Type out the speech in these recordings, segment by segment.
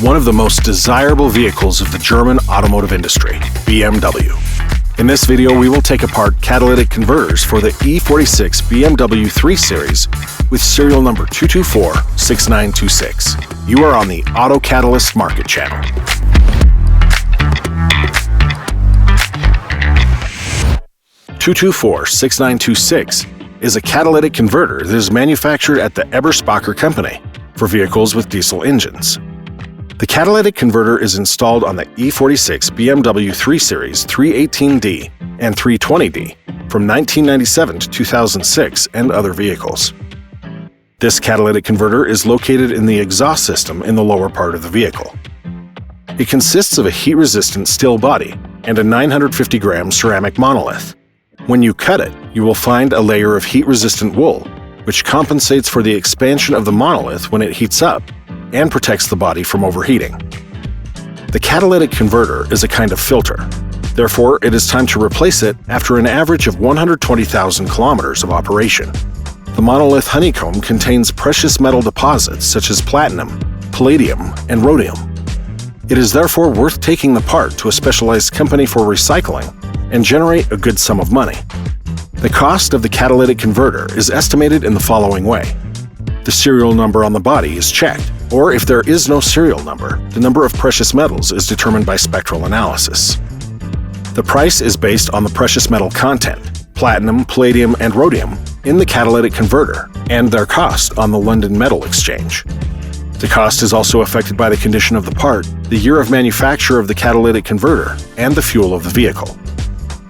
one of the most desirable vehicles of the German automotive industry, BMW. In this video, we will take apart catalytic converters for the E46 BMW 3 Series with serial number 2246926. You are on the Auto Catalyst Market Channel. (2246926) is a catalytic converter that is manufactured at the Eberspacher company for vehicles with diesel engines. The catalytic converter is installed on the E46 BMW 3 Series 318D and 320D from 1997 to 2006 and other vehicles. This catalytic converter is located in the exhaust system in the lower part of the vehicle. It consists of a heat-resistant steel body and a 950-gram ceramic monolith. When you cut it, you will find a layer of heat-resistant wool, which compensates for the expansion of the monolith when it heats up and protects the body from overheating. The catalytic converter is a kind of filter. Therefore, it is time to replace it after an average of 120,000 kilometers of operation. The monolith honeycomb contains precious metal deposits such as platinum, palladium, and rhodium. It is therefore worth taking the part to a specialized company for recycling and generate a good sum of money. The cost of the catalytic converter is estimated in the following way. The serial number on the body is checked, or if there is no serial number, the number of precious metals is determined by spectral analysis. The price is based on the precious metal content, platinum, palladium, and rhodium, in the catalytic converter, and their cost on the London Metal Exchange. The cost is also affected by the condition of the part, the year of manufacture of the catalytic converter, and the fuel of the vehicle.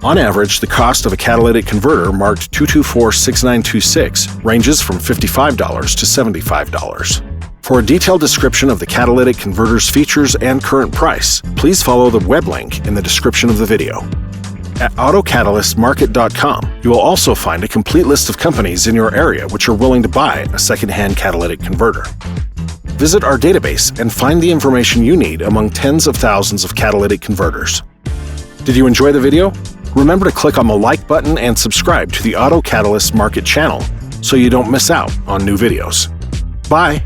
On average, the cost of a catalytic converter marked 2246926 ranges from $55 to $75. For a detailed description of the catalytic converter's features and current price, please follow the web link in the description of the video. At AutoCatalystMarket.com, you will also find a complete list of companies in your area which are willing to buy a second-hand catalytic converter. Visit our database and find the information you need among tens of thousands of catalytic converters. Did you enjoy the video? Remember to click on the like button and subscribe to the Auto Catalyst Market channel so you don't miss out on new videos. Bye!